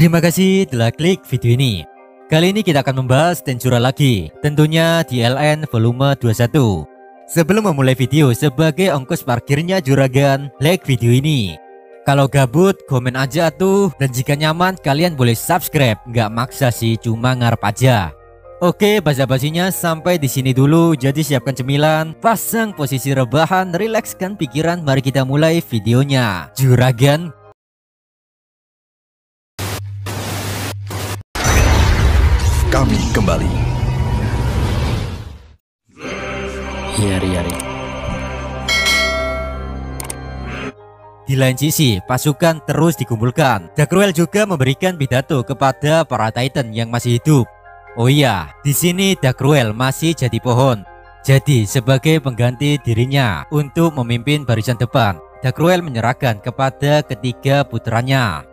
Terima kasih telah klik video ini. Kali ini kita akan membahas Tensura lagi, tentunya di LN volume 21. Sebelum memulai video, sebagai ongkos parkirnya Juragan, like video ini. Kalau gabut, komen aja tuh. Dan jika nyaman, kalian boleh subscribe. Nggak maksa sih, cuma ngarep aja. Oke, basa-basinya sampai di sini dulu. Jadi siapkan cemilan, pasang posisi rebahan, rilekskan pikiran. Mari kita mulai videonya. Juragan. Kami kembali. Yari. Di lain sisi, pasukan terus dikumpulkan. Dagruel juga memberikan pidato kepada para Titan yang masih hidup. Oh iya, di sini Dagruel masih jadi pohon. Jadi sebagai pengganti dirinya untuk memimpin barisan depan, Dagruel menyerahkan kepada ketiga putranya.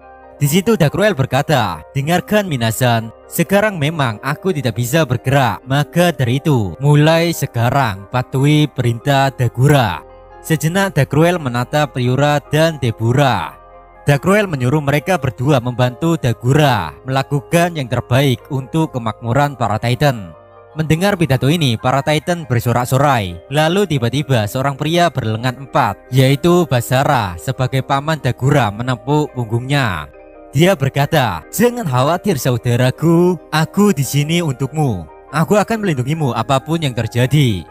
Di situ Dagruel berkata, "Dengarkan Minasan, sekarang memang aku tidak bisa bergerak. Maka dari itu, mulai sekarang patuhi perintah Dagura." Sejenak Dagruel menatap Priura dan Debura. Dagruel menyuruh mereka berdua membantu Dagura melakukan yang terbaik untuk kemakmuran para Titan. Mendengar pidato ini, para Titan bersorak-sorai. Lalu tiba-tiba seorang pria berlengan empat, yaitu Basara, sebagai paman Dagura menepuk punggungnya. Dia berkata, "Jangan khawatir saudaraku, aku di sini untukmu. Aku akan melindungimu apapun yang terjadi."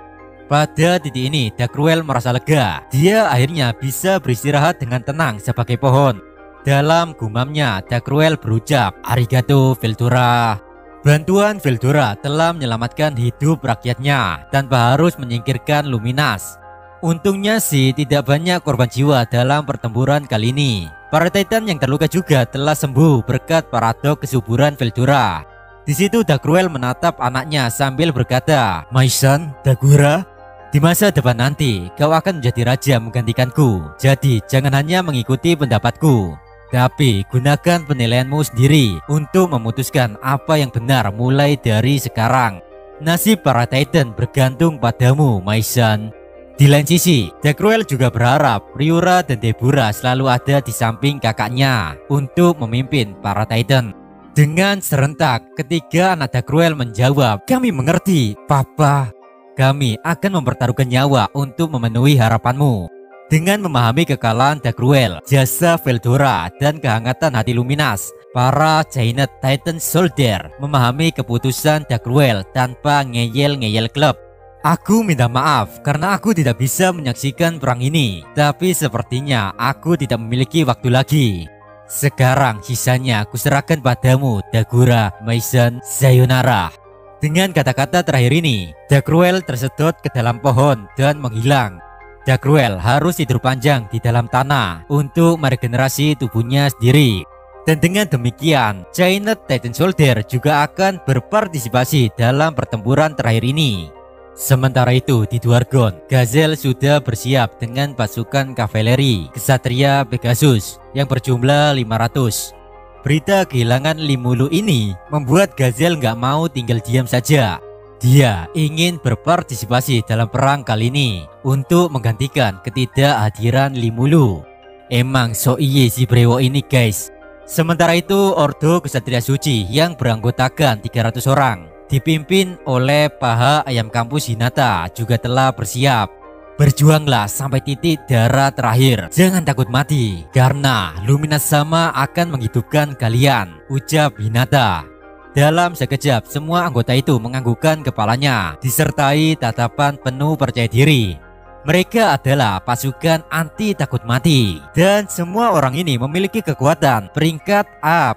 Pada titik ini, Dagruel merasa lega. Dia akhirnya bisa beristirahat dengan tenang sebagai pohon. Dalam gumamnya, Dagruel berucap, "Arigato Veldora." Bantuan Veldora telah menyelamatkan hidup rakyatnya tanpa harus menyingkirkan Luminas. Untungnya sih tidak banyak korban jiwa dalam pertempuran kali ini. Para Titan yang terluka juga telah sembuh berkat paradok kesuburan Veldora. Di situ Dagruel menatap anaknya sambil berkata, "Maisan, Dagura, di masa depan nanti kau akan menjadi raja menggantikanku. Jadi jangan hanya mengikuti pendapatku, tapi gunakan penilaianmu sendiri untuk memutuskan apa yang benar mulai dari sekarang. Nasib para Titan bergantung padamu, Maisan." Di lain sisi, Dagruel juga berharap Priura dan Debura selalu ada di samping kakaknya untuk memimpin para Titan. Dengan serentak, ketiga anak Dagruel menjawab, "Kami mengerti, Papa. Kami akan mempertaruhkan nyawa untuk memenuhi harapanmu." Dengan memahami kekalahan Dagruel, jasa Veldora, dan kehangatan hati Luminas, para Giant Titan Soldier memahami keputusan Dagruel tanpa ngeyel-ngeyel klub. "Aku minta maaf karena aku tidak bisa menyaksikan perang ini, tapi sepertinya aku tidak memiliki waktu lagi. Sekarang sisanya aku serahkan padamu, Dagura, Maisan, sayonara." Dengan kata-kata terakhir ini, Dagruel tersedot ke dalam pohon dan menghilang. Dagruel harus tidur panjang di dalam tanah untuk meregenerasi tubuhnya sendiri. Dan dengan demikian, Giant Titan Soldier juga akan berpartisipasi dalam pertempuran terakhir ini. Sementara itu di Dwargon, Gazel sudah bersiap dengan pasukan kavaleri Ksatria Pegasus yang berjumlah 500. Berita kehilangan Limulu ini membuat Gazel nggak mau tinggal diam saja. Dia ingin berpartisipasi dalam perang kali ini untuk menggantikan ketidakhadiran Limulu. Emang so iye si Brewo ini guys. Sementara itu Ordo Ksatria Suci yang beranggotakan 300 orang dipimpin oleh Paha Ayam Kampus Hinata juga telah bersiap. "Berjuanglah sampai titik darah terakhir. Jangan takut mati, karena Luminas Sama akan menghidupkan kalian," ucap Hinata. Dalam sekejap, semua anggota itu menganggukkan kepalanya, disertai tatapan penuh percaya diri. Mereka adalah pasukan anti takut mati, dan semua orang ini memiliki kekuatan peringkat A+.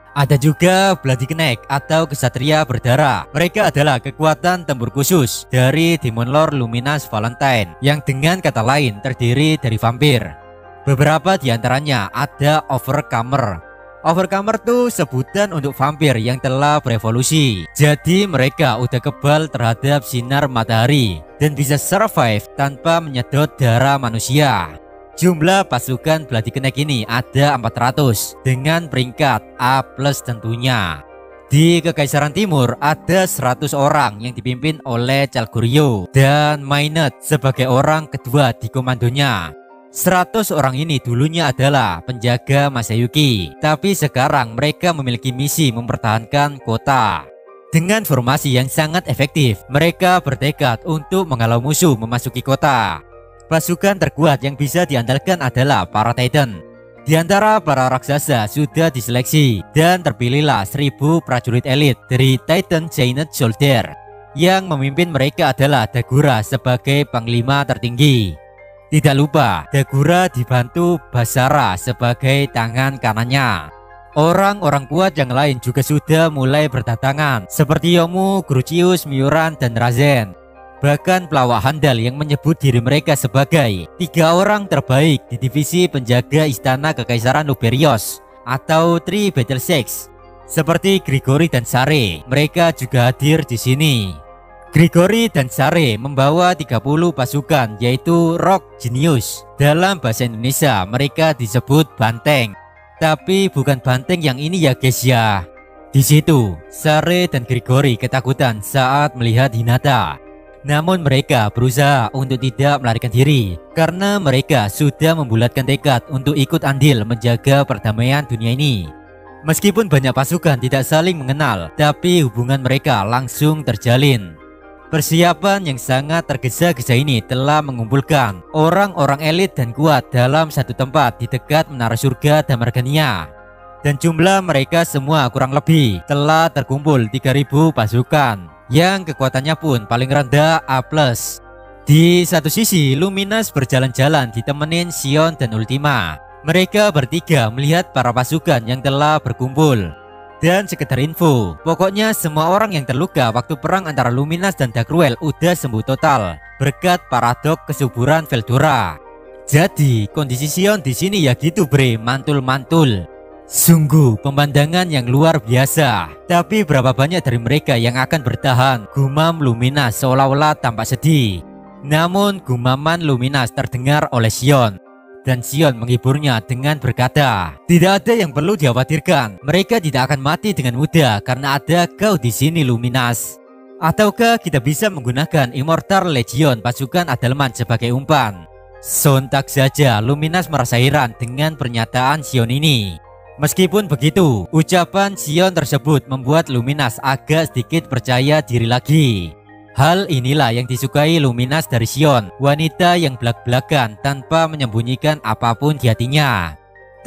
Ada juga Bloody Knight atau Ksatria Berdarah. Mereka adalah kekuatan tempur khusus dari Demon Lord Luminas Valentine yang dengan kata lain terdiri dari vampir. Beberapa di antaranya ada Overcomer. Overcomer tuh sebutan untuk vampir yang telah berevolusi. Jadi mereka udah kebal terhadap sinar matahari dan bisa survive tanpa menyedot darah manusia. Jumlah pasukan Bloody Knight ini ada 400 dengan peringkat A+ tentunya. Di Kekaisaran Timur ada 100 orang yang dipimpin oleh Calgurio dan Mainet sebagai orang kedua di komandonya. 100 orang ini dulunya adalah penjaga Masayuki, tapi sekarang mereka memiliki misi mempertahankan kota. Dengan formasi yang sangat efektif, mereka bertekad untuk menghalau musuh memasuki kota. Pasukan terkuat yang bisa diandalkan adalah para Titan. Di antara para raksasa sudah diseleksi dan terpilihlah 1000 prajurit elit dari Titan Giant Soldier. Yang memimpin mereka adalah Dagura sebagai panglima tertinggi. Tidak lupa, Dagura dibantu Basara sebagai tangan kanannya. Orang-orang kuat yang lain juga sudah mulai berdatangan, seperti Yomu, Crucius, Mioran, dan Razen. Bahkan pelawak handal yang menyebut diri mereka sebagai 3 orang terbaik di divisi penjaga istana kekaisaran Luberios atau Three Battle Six, seperti Grigori dan Sare. Mereka juga hadir di sini. Grigori dan Sare membawa 30 pasukan, yaitu Rock Genius. Dalam bahasa Indonesia mereka disebut banteng. Tapi bukan banteng yang ini ya guys ya. Di situ Sare dan Grigori ketakutan saat melihat Hinata. Namun mereka berusaha untuk tidak melarikan diri karena mereka sudah membulatkan tekad untuk ikut andil menjaga perdamaian dunia ini. Meskipun banyak pasukan tidak saling mengenal, tapi hubungan mereka langsung terjalin. Persiapan yang sangat tergesa-gesa ini telah mengumpulkan orang-orang elit dan kuat dalam satu tempat di dekat Menara Surga Damargania. Dan jumlah mereka semua kurang lebih telah terkumpul 3000 pasukan, yang kekuatannya pun paling rendah A+. Di satu sisi, Luminas berjalan-jalan ditemenin Sion dan Ultima. Mereka bertiga melihat para pasukan yang telah berkumpul. Dan sekedar info, pokoknya semua orang yang terluka waktu perang antara Luminas dan Dagruel udah sembuh total berkat paradok kesuburan Veldora. Jadi kondisi Sion di sini ya gitu bre, mantul-mantul. Sungguh pemandangan yang luar biasa. Tapi berapa banyak dari mereka yang akan bertahan? Gumam Luminas seolah-olah tampak sedih. Namun gumaman Luminas terdengar oleh Sion. Dan Sion menghiburnya dengan berkata, tidak ada yang perlu dikhawatirkan. Mereka tidak akan mati dengan mudah karena ada kau di sini Luminas. Ataukah kita bisa menggunakan Immortal Legion pasukan Adalman sebagai umpan? Sontak saja Luminas merasa heran dengan pernyataan Sion ini. Meskipun begitu, ucapan Sion tersebut membuat Luminas agak sedikit percaya diri lagi. Hal inilah yang disukai Luminas dari Sion, wanita yang belak-belakan tanpa menyembunyikan apapun di hatinya.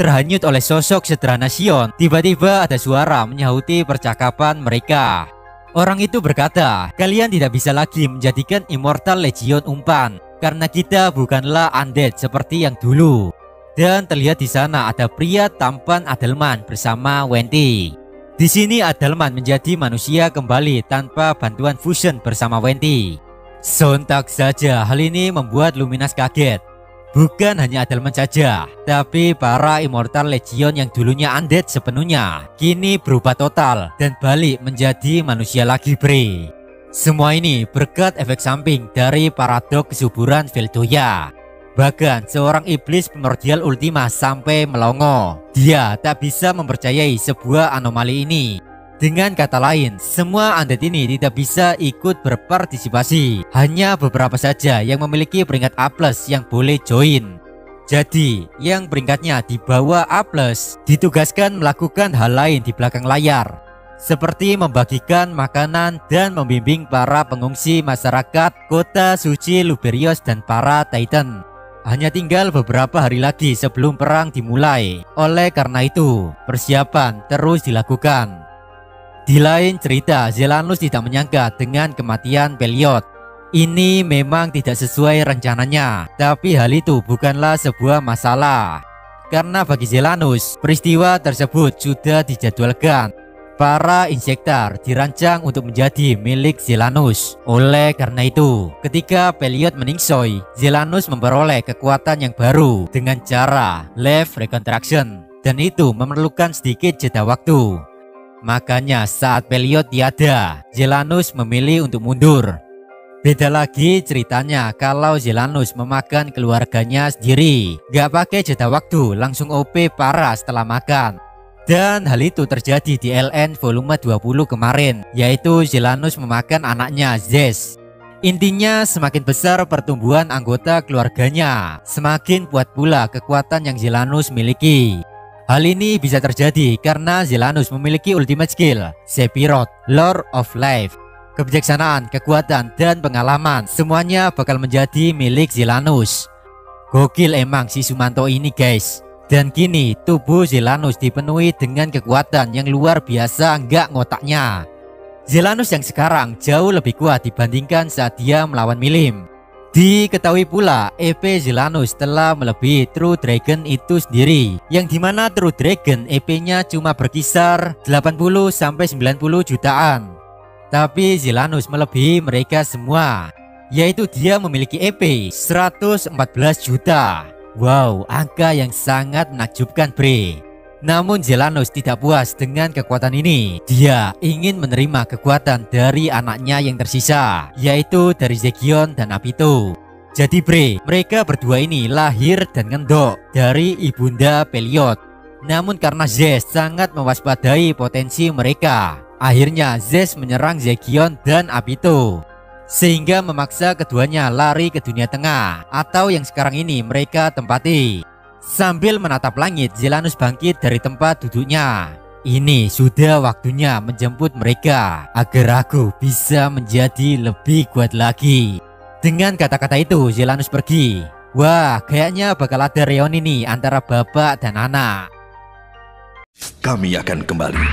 Terhanyut oleh sosok sederhana Sion, tiba-tiba ada suara menyauti percakapan mereka. Orang itu berkata, kalian tidak bisa lagi menjadikan Immortal Legion umpan, karena kita bukanlah undead seperti yang dulu. Dan terlihat di sana ada pria tampan Adalman bersama Wenty. Di sini Adalman menjadi manusia kembali tanpa bantuan fusion bersama Wenty. Sontak saja hal ini membuat Luminas kaget. Bukan hanya Adalman saja, tapi para Immortal Legion yang dulunya undead sepenuhnya kini berubah total dan balik menjadi manusia lagi bre. Semua ini berkat efek samping dari paradok kesuburan Veldoya. Bahkan seorang iblis primordial Ultima sampai melongo. Dia tak bisa mempercayai sebuah anomali ini. Dengan kata lain, semua undead ini tidak bisa ikut berpartisipasi. Hanya beberapa saja yang memiliki peringkat A+ yang boleh join. Jadi, yang peringkatnya di bawah A+ ditugaskan melakukan hal lain di belakang layar, seperti membagikan makanan dan membimbing para pengungsi masyarakat kota suci Luberios dan para Titan. Hanya tinggal beberapa hari lagi sebelum perang dimulai. Oleh karena itu, persiapan terus dilakukan. Di lain cerita, Zelanus tidak menyangka dengan kematian Peliot. Ini memang tidak sesuai rencananya, tapi hal itu bukanlah sebuah masalah. Karena bagi Zelanus, peristiwa tersebut sudah dijadwalkan. Para insektar dirancang untuk menjadi milik Zelanus. Oleh karena itu, ketika Peliot meningsoy, Zelanus memperoleh kekuatan yang baru dengan cara Life Reconstruction, dan itu memerlukan sedikit jeda waktu. Makanya saat Peliot tiada, Zelanus memilih untuk mundur. Beda lagi ceritanya kalau Zelanus memakan keluarganya sendiri. Gak pakai jeda waktu, langsung OP parah setelah makan. Dan hal itu terjadi di LN volume 20 kemarin, yaitu Zelanus memakan anaknya Zes. Intinya semakin besar pertumbuhan anggota keluarganya, semakin kuat pula kekuatan yang Zelanus miliki. Hal ini bisa terjadi karena Zelanus memiliki ultimate skill, Sephiroth, Lord of Life. Kebijaksanaan, kekuatan, dan pengalaman semuanya bakal menjadi milik Zelanus. Gokil emang si Sumanto ini guys. Dan kini tubuh Zelanus dipenuhi dengan kekuatan yang luar biasa nggak ngotaknya. Zelanus yang sekarang jauh lebih kuat dibandingkan saat dia melawan Milim. Diketahui pula EP Zelanus telah melebihi True Dragon itu sendiri, yang dimana True Dragon EP-nya cuma berkisar 80-90 jutaan. Tapi Zelanus melebihi mereka semua, yaitu dia memiliki EP 114 juta. Wow, angka yang sangat menakjubkan bre. Namun Zelanus tidak puas dengan kekuatan ini. Dia ingin menerima kekuatan dari anaknya yang tersisa, yaitu dari Zekion dan Abito. Jadi bre, mereka berdua ini lahir dan ngendok dari ibunda Peliot. Namun karena Zez sangat mewaspadai potensi mereka, akhirnya Zez menyerang Zekion dan Abito, sehingga memaksa keduanya lari ke dunia tengah, atau yang sekarang ini mereka tempati. Sambil menatap langit, Zelanus bangkit dari tempat duduknya. Ini sudah waktunya menjemput mereka agar aku bisa menjadi lebih kuat lagi. Dengan kata-kata itu, Zelanus pergi. Wah, kayaknya bakal ada reuni nih antara bapak dan anak. Kami akan kembali.